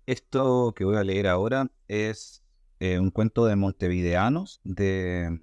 Esto que voy a leer ahora es un cuento de Montevideanos de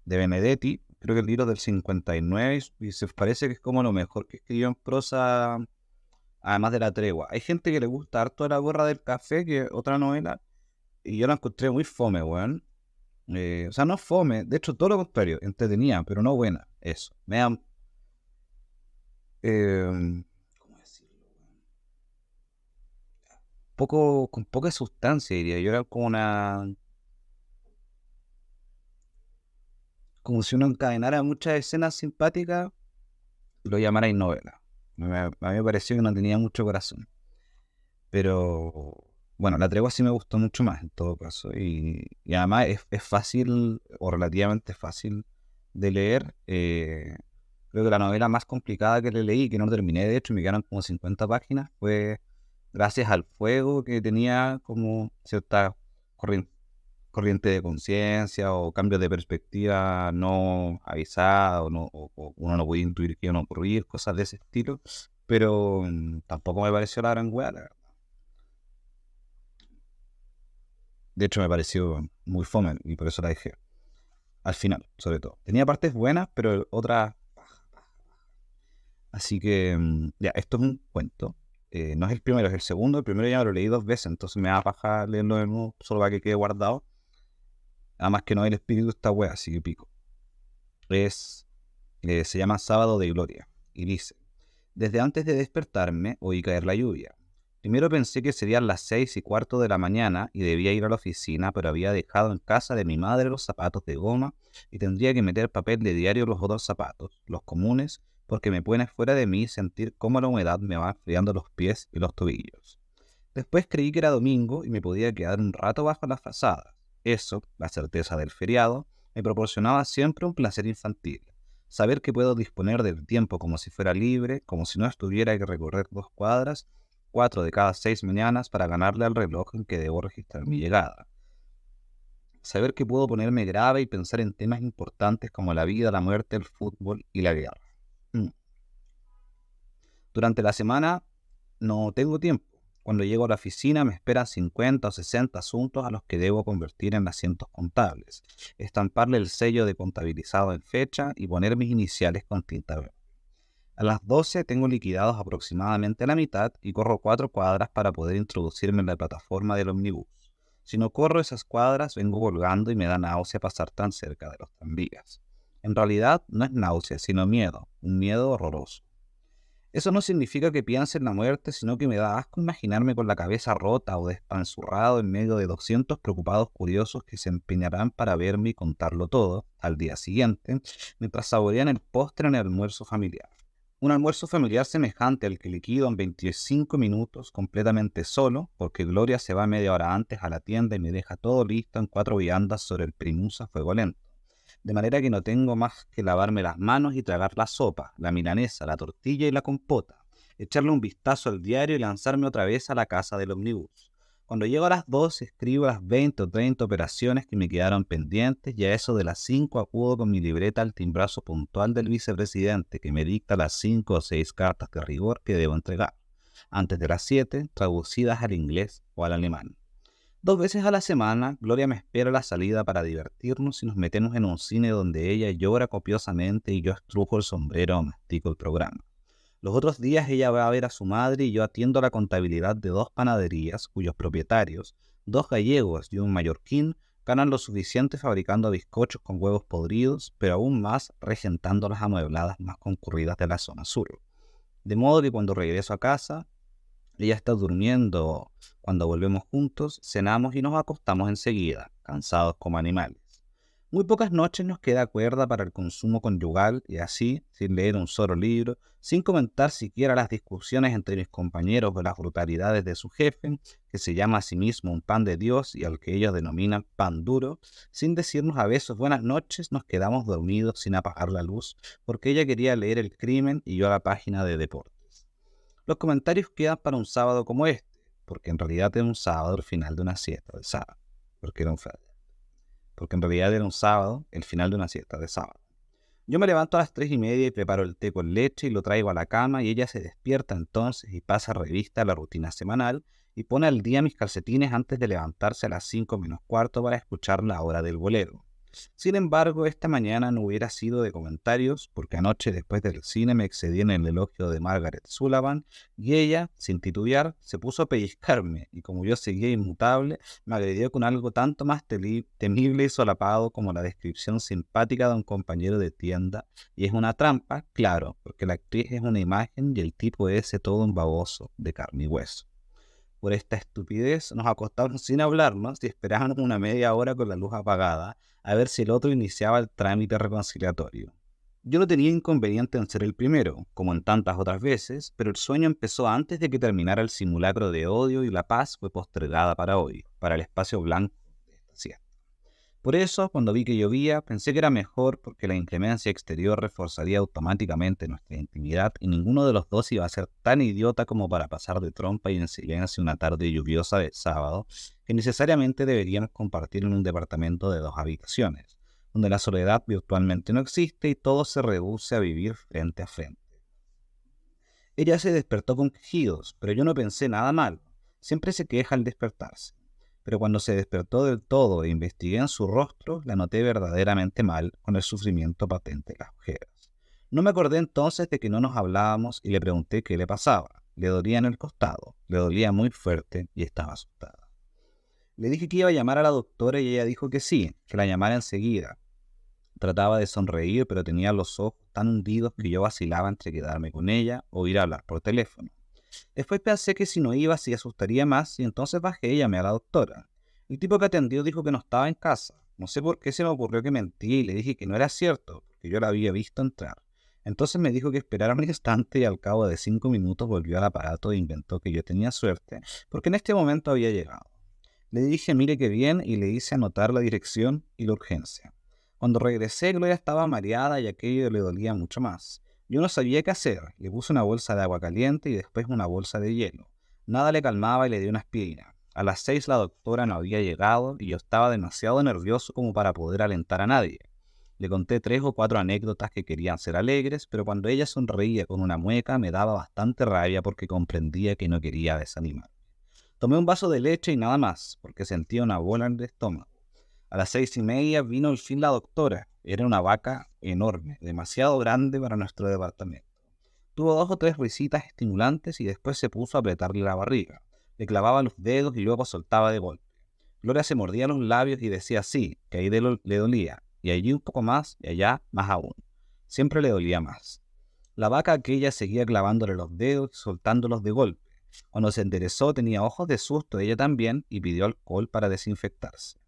Benedetti. Creo que el libro es del 59 y se parece que es como lo mejor que escribió en prosa, además de La Tregua. Hay gente que le gusta harto La Gorra del Café, que es otra novela, y yo la encontré muy fome, weón. O sea, no fome, de hecho todo lo contrario, entretenida, pero no buena. Eso. Me da... ¿cómo decirlo? Con poca sustancia, diría yo. Era como si uno encadenara muchas escenas simpáticas y lo llamara novela. A mí me pareció que no tenía mucho corazón. Pero bueno, La Tregua sí me gustó mucho más en todo caso. Y además es fácil o relativamente fácil de leer. Creo que la novela más complicada que le leí, que no terminé de hecho, me quedaron como 50 páginas, fue Gracias al fuego, que tenía como cierta corriente de conciencia o cambios de perspectiva no avisada o uno no puede intuir que iban a ocurrir, cosas de ese estilo, pero tampoco me pareció la gran weá, la verdad. De hecho me pareció muy fome y por eso la dejé, al final, sobre todo. Tenía partes buenas, pero otras... Así que, ya, esto es un cuento. No es el primero, es el segundo. El primero ya lo leí 2 veces, entonces me da paja leerlo de nuevo, solo para que quede guardado. Además que no hay el espíritu de esta wea, así que pico. Es Se llama Sábado de Gloria y dice: desde antes de despertarme oí caer la lluvia. Primero pensé que serían las 6:15 de la mañana y debía ir a la oficina, pero había dejado en casa de mi madre los zapatos de goma y tendría que meter papel de diario los otros zapatos, los comunes, porque me pone fuera de mí sentir cómo la humedad me va enfriando los pies y los tobillos. Después creí que era domingo y me podía quedar un rato bajo las frazadas. Eso, la certeza del feriado, me proporcionaba siempre un placer infantil. Saber que puedo disponer del tiempo como si fuera libre, como si no estuviera que recorrer 2 cuadras, 4 de cada 6 mañanas para ganarle al reloj en que debo registrar mi llegada. Saber que puedo ponerme grave y pensar en temas importantes como la vida, la muerte, el fútbol y la guerra. Mm. Durante la semana no tengo tiempo. Cuando llego a la oficina me esperan 50 o 60 asuntos a los que debo convertir en asientos contables, estamparle el sello de contabilizado en fecha y poner mis iniciales con tinta verde. A las 12 tengo liquidados aproximadamente la mitad y corro 4 cuadras para poder introducirme en la plataforma del ómnibus. Si no corro esas cuadras, vengo colgando y me da náusea pasar tan cerca de los tranvías. En realidad no es náusea, sino miedo, un miedo horroroso. Eso no significa que piense en la muerte, sino que me da asco imaginarme con la cabeza rota o despanzurrado en medio de 200 preocupados curiosos que se empeñarán para verme y contarlo todo al día siguiente, mientras saborean el postre en el almuerzo familiar. Un almuerzo familiar semejante al que liquido en 25 minutos completamente solo, porque Gloria se va media hora antes a la tienda y me deja todo listo en 4 viandas sobre el primus a fuego lento. De manera que no tengo más que lavarme las manos y tragar la sopa, la milanesa, la tortilla y la compota, echarle un vistazo al diario y lanzarme otra vez a la casa del omnibus. Cuando llego a las 2 escribo las 20 o 30 operaciones que me quedaron pendientes y a eso de las 5 acudo con mi libreta al timbrazo puntual del vicepresidente que me dicta las 5 o 6 cartas de rigor que debo entregar, antes de las 7 traducidas al inglés o al alemán. 2 veces a la semana, Gloria me espera a la salida para divertirnos y nos metemos en un cine donde ella llora copiosamente y yo estrujo el sombrero o mastico el programa. Los otros días ella va a ver a su madre y yo atiendo la contabilidad de 2 panaderías cuyos propietarios, 2 gallegos y un mallorquín, ganan lo suficiente fabricando bizcochos con huevos podridos, pero aún más regentando las amuebladas más concurridas de la zona sur. De modo que cuando regreso a casa, ella está durmiendo. Cuando volvemos juntos, cenamos y nos acostamos enseguida, cansados como animales. Muy pocas noches nos queda cuerda para el consumo conyugal y así, sin leer un solo libro, sin comentar siquiera las discusiones entre mis compañeros o las brutalidades de su jefe, que se llama a sí mismo un pan de Dios y al que ellos denominan pan duro, sin decirnos a besos buenas noches, nos quedamos dormidos sin apagar la luz, porque ella quería leer El Crimen y yo la página de deportes. Los comentarios quedan para un sábado como este, porque en realidad era un sábado el final de una siesta de sábado, porque era un porque en realidad era un sábado el final de una siesta de sábado. Yo me levanto a las 3:30 y preparo el té con leche y lo traigo a la cama y ella se despierta entonces y pasa revista a la rutina semanal y pone al día mis calcetines antes de levantarse a las 5 menos cuarto para escuchar la hora del bolero. Sin embargo, esta mañana no hubiera sido de comentarios, porque anoche después del cine me excedí en el elogio de Margaret Sullivan y ella, sin titubear, se puso a pellizcarme y como yo seguía inmutable, me agredió con algo tanto más temible y solapado como la descripción simpática de un compañero de tienda. Y es una trampa, claro, porque la actriz es una imagen y el tipo ese todo un baboso de carne y hueso. Por esta estupidez nos acostamos sin hablarnos y esperábamos una media hora con la luz apagada a ver si el otro iniciaba el trámite reconciliatorio. Yo no tenía inconveniente en ser el primero, como en tantas otras veces, pero el sueño empezó antes de que terminara el simulacro de odio y la paz fue postergada para hoy, para el espacio blanco de esta siesta. Por eso, cuando vi que llovía, pensé que era mejor porque la inclemencia exterior reforzaría automáticamente nuestra intimidad y ninguno de los dos iba a ser tan idiota como para pasar de trompa y en silencio una tarde lluviosa de sábado que necesariamente deberíamos compartir en un departamento de 2 habitaciones, donde la soledad virtualmente no existe y todo se reduce a vivir frente a frente. Ella se despertó con quejidos, pero yo no pensé nada malo. Siempre se queja al despertarse. Pero cuando se despertó del todo e investigué en su rostro, la noté verdaderamente mal, con el sufrimiento patente en las ojeras. No me acordé entonces de que no nos hablábamos y le pregunté qué le pasaba. Le dolía en el costado, le dolía muy fuerte y estaba asustada. Le dije que iba a llamar a la doctora y ella dijo que sí, que la llamara enseguida. Trataba de sonreír, pero tenía los ojos tan hundidos que yo vacilaba entre quedarme con ella o ir a hablar por teléfono. Después pensé que si no iba se asustaría más y entonces bajé y llamé a la doctora. El tipo que atendió dijo que no estaba en casa. No sé por qué se me ocurrió que mentí y le dije que no era cierto, porque yo la había visto entrar. Entonces me dijo que esperara un instante y al cabo de 5 minutos volvió al aparato e inventó que yo tenía suerte, porque en este momento había llegado. Le dije mire qué bien y le hice anotar la dirección y la urgencia. Cuando regresé, Gloria estaba mareada y aquello le dolía mucho más. Yo no sabía qué hacer. Le puse una bolsa de agua caliente y después una bolsa de hielo. Nada le calmaba y le di una aspirina. A las 6 la doctora no había llegado y yo estaba demasiado nervioso como para poder alentar a nadie. Le conté 3 o 4 anécdotas que querían ser alegres, pero cuando ella sonreía con una mueca me daba bastante rabia porque comprendía que no quería desanimar. Tomé un vaso de leche y nada más, porque sentía una bola en el estómago. A las 6:30 vino al fin la doctora. Era una vaca enorme, demasiado grande para nuestro departamento. Tuvo 2 o 3 risitas estimulantes y después se puso a apretarle la barriga. Le clavaba los dedos y luego soltaba de golpe. Gloria se mordía los labios y decía sí, que ahí le dolía, y allí un poco más y allá más aún. Siempre le dolía más. La vaca aquella seguía clavándole los dedos y soltándolos de golpe. Cuando se enderezó tenía ojos de susto ella también y pidió alcohol para desinfectarse.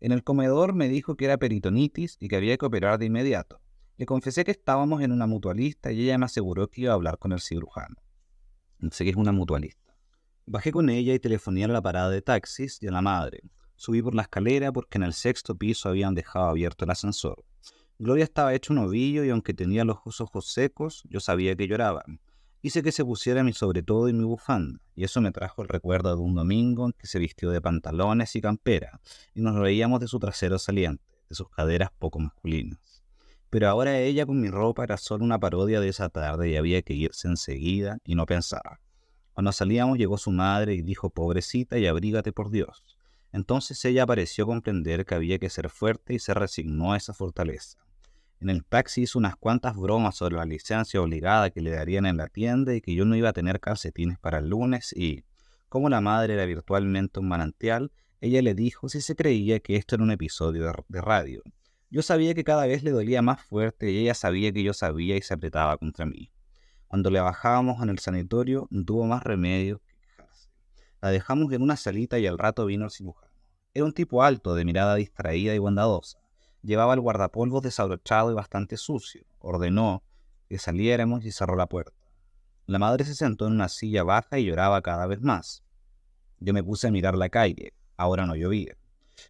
En el comedor me dijo que era peritonitis y que había que operar de inmediato. Le confesé que estábamos en una mutualista y ella me aseguró que iba a hablar con el cirujano. No sé qué es una mutualista. Bajé con ella y telefoné a la parada de taxis y a la madre. Subí por la escalera porque en el 6.º piso habían dejado abierto el ascensor. Gloria estaba hecha un ovillo y aunque tenía los ojos secos, yo sabía que lloraba. Hice que se pusiera mi sobretodo y mi bufanda, y eso me trajo el recuerdo de un domingo en que se vistió de pantalones y campera, y nos reíamos de su trasero saliente, de sus caderas poco masculinas. Pero ahora ella con mi ropa era solo una parodia de esa tarde y había que irse enseguida, y no pensaba. Cuando salíamos llegó su madre y dijo pobrecita y abrígate por Dios. Entonces ella pareció comprender que había que ser fuerte y se resignó a esa fortaleza. En el taxi hizo unas cuantas bromas sobre la licencia obligada que le darían en la tienda y que yo no iba a tener calcetines para el lunes y, como la madre era virtualmente un manantial, ella le dijo si se creía que esto era un episodio de radio. Yo sabía que cada vez le dolía más fuerte y ella sabía que yo sabía y se apretaba contra mí. Cuando le bajábamos en el sanatorio no tuvo más remedio que quejarse. La dejamos en una salita y al rato vino el cirujano. Era un tipo alto, de mirada distraída y bondadosa. Llevaba el guardapolvos desabrochado y bastante sucio. Ordenó que saliéramos y cerró la puerta. La madre se sentó en una silla baja y lloraba cada vez más. Yo me puse a mirar la calle. Ahora no llovía.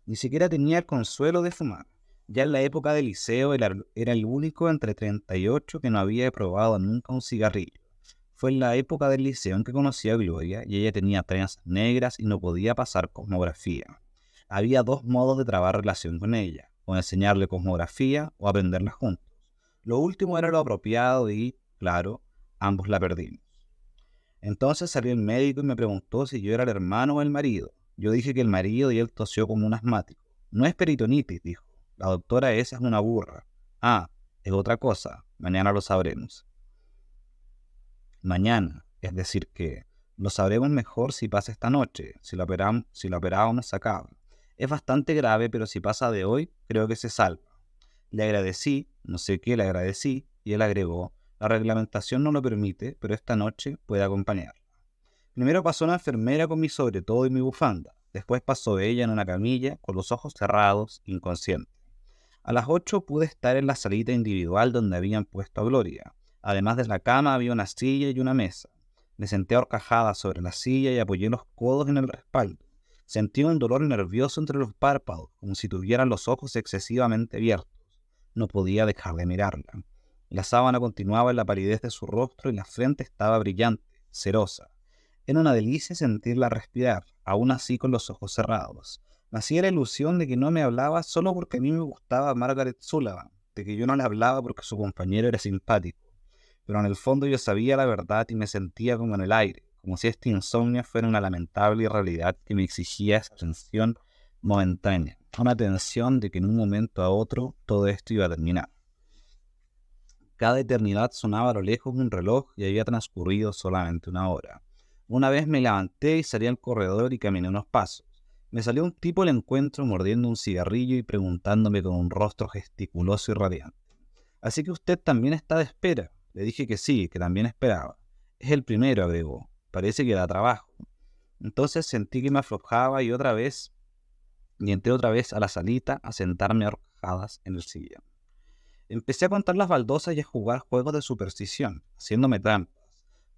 Ni siquiera tenía el consuelo de fumar. Ya en la época del liceo era el único entre 38 que no había probado nunca un cigarrillo. Fue en la época del liceo en que conocí a Gloria y ella tenía trenzas negras y no podía pasar cosmografía. Había 2 modos de trabar relación con ella, o enseñarle cosmografía o aprenderla juntos. Lo último era lo apropiado y, claro, ambos la perdimos. Entonces salió el médico y me preguntó si yo era el hermano o el marido. Yo dije que el marido y él tosió como un asmático. No es peritonitis, dijo. La doctora esa es una burra. Ah, es otra cosa. Mañana lo sabremos. Mañana, es decir que lo sabremos mejor si pasa esta noche. Si lo operábamos se acaba. Es bastante grave, pero si pasa de hoy, creo que se salva. Le agradecí, no sé qué le agradecí, y él agregó, la reglamentación no lo permite, pero esta noche puede acompañar. Primero pasó una enfermera con mi sobretodo y mi bufanda. Después pasó ella en una camilla, con los ojos cerrados, inconsciente. A las 8 pude estar en la salita individual donde habían puesto a Gloria. Además de la cama había una silla y una mesa. Me senté ahorcajada sobre la silla y apoyé los codos en el respaldo. Sentí un dolor nervioso entre los párpados, como si tuviera los ojos excesivamente abiertos. No podía dejar de mirarla. La sábana continuaba en la palidez de su rostro y la frente estaba brillante, cerosa. Era una delicia sentirla respirar, aún así con los ojos cerrados. Me hacía la ilusión de que no me hablaba solo porque a mí me gustaba Margaret Sullivan, de que yo no le hablaba porque su compañero era simpático. Pero en el fondo yo sabía la verdad y me sentía como en el aire, como si este insomnio fuera una lamentable realidad que me exigía esa atención momentánea, una atención de que en un momento a otro todo esto iba a terminar. Cada eternidad sonaba a lo lejos un reloj y había transcurrido solamente una hora. Una vez me levanté y salí al corredor y caminé unos pasos. Me salió un tipo al encuentro mordiendo un cigarrillo y preguntándome con un rostro gesticuloso y radiante. Así que usted también está de espera. Le dije que sí, que también esperaba. Es el primero, agregó. Parece que da trabajo. Entonces sentí que me aflojaba y entré otra vez a la salita a sentarme a horcajadas en el sillón. Empecé a contar las baldosas y a jugar juegos de superstición, haciéndome trampas.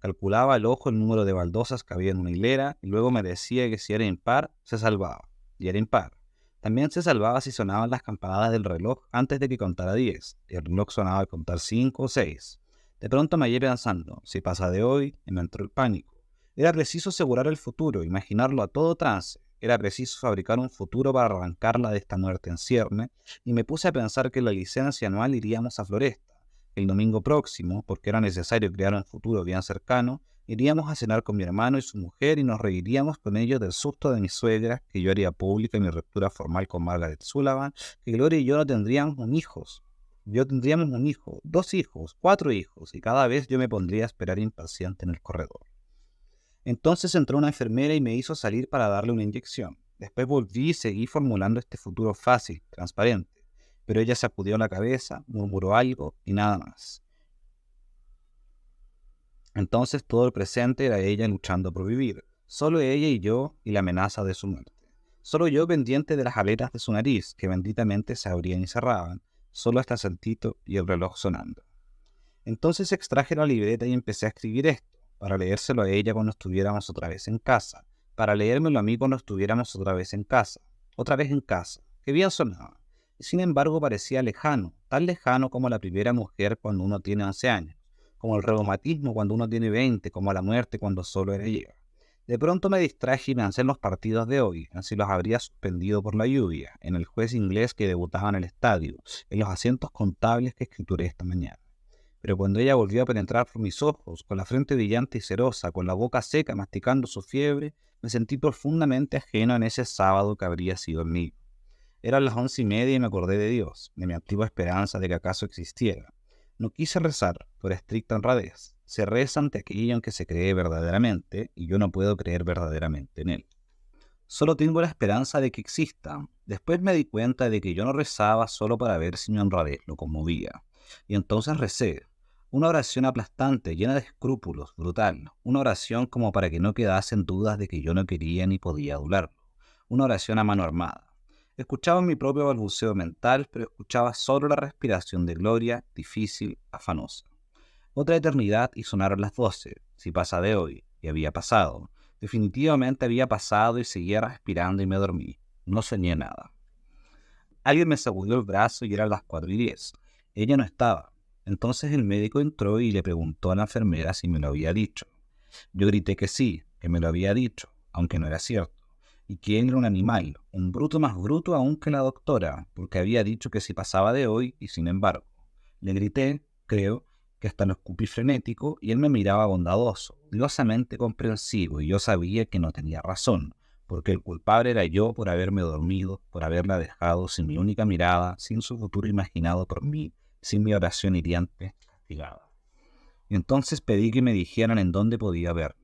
Calculaba al ojo el número de baldosas que había en una hilera y luego me decía que si era impar, se salvaba. Y era impar. También se salvaba si sonaban las campanadas del reloj antes de que contara 10. Y el reloj sonaba al contar 5 o 6. De pronto me hallé pensando, si pasa de hoy, y me entró el pánico. Era preciso asegurar el futuro, imaginarlo a todo trance. Era preciso fabricar un futuro para arrancarla de esta muerte en cierne, y me puse a pensar que en la licencia anual iríamos a Floresta. El domingo próximo, porque era necesario crear un futuro bien cercano, iríamos a cenar con mi hermano y su mujer y nos reiríamos con ellos del susto de mi suegra, que yo haría pública mi ruptura formal con Margaret Sullivan, que Gloria y yo no tendríamos un hijos. Yo tendríamos un hijo, 2 hijos, 4 hijos, y cada vez yo me pondría a esperar impaciente en el corredor. Entonces entró una enfermera y me hizo salir para darle una inyección. Después volví y seguí formulando este futuro fácil, transparente. Pero ella sacudió la cabeza, murmuró algo y nada más. Entonces todo el presente era ella luchando por vivir. Solo ella y yo y la amenaza de su muerte. Solo yo pendiente de las aletas de su nariz, que benditamente se abrían y cerraban. Solo hasta sentito y el reloj sonando. Entonces extraje la libreta y empecé a escribir esto, para leérselo a ella cuando estuviéramos otra vez en casa, para leérmelo a mí cuando estuviéramos otra vez en casa, que bien sonaba. Y sin embargo parecía lejano, tan lejano como la primera mujer cuando uno tiene 11 años, como el reumatismo cuando uno tiene 20, como la muerte cuando solo era yo. De pronto me distraje y pensé en los partidos de hoy, en si los habría suspendido por la lluvia, en el juez inglés que debutaba en el estadio, en los asientos contables que escrituré esta mañana. Pero cuando ella volvió a penetrar por mis ojos, con la frente brillante y cerosa, con la boca seca masticando su fiebre, me sentí profundamente ajeno en ese sábado que habría sido el mío. Eran las 11:30 y me acordé de Dios, de mi antigua esperanza de que acaso existiera. No quise rezar, por estricta honradez. Se reza ante aquello en que se cree verdaderamente, y yo no puedo creer verdaderamente en él. Solo tengo la esperanza de que exista. Después me di cuenta de que yo no rezaba solo para ver si mi honradez lo conmovía. Y entonces recé. Una oración aplastante, llena de escrúpulos, brutal. Una oración como para que no quedasen dudas de que yo no quería ni podía adularlo. Una oración a mano armada. Escuchaba mi propio balbuceo mental, pero escuchaba solo la respiración de Gloria, difícil, afanosa. Otra eternidad y sonaron las 12, si pasa de hoy, y había pasado. Definitivamente había pasado y seguía respirando y me dormí. No soñé nada. Alguien me sacudió el brazo y eran las 4:10. Ella no estaba. Entonces el médico entró y le preguntó a la enfermera si me lo había dicho. Yo grité que sí, que me lo había dicho, aunque no era cierto, y que él era un animal, un bruto más bruto aún que la doctora, porque había dicho que si pasaba de hoy, y sin embargo. Le grité, creo, que hasta lo escupí frenético, y él me miraba bondadoso, diosamente comprensivo, y yo sabía que no tenía razón, porque el culpable era yo por haberme dormido, por haberla dejado sin mi única mirada, sin su futuro imaginado por mí, sin mi oración hiriente, castigada. Y entonces pedí que me dijeran en dónde podía verla.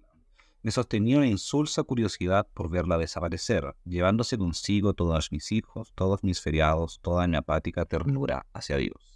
Me sostenía una insulsa curiosidad por verla desaparecer, llevándose consigo todos mis hijos, todos mis feriados, toda mi apática ternura hacia Dios.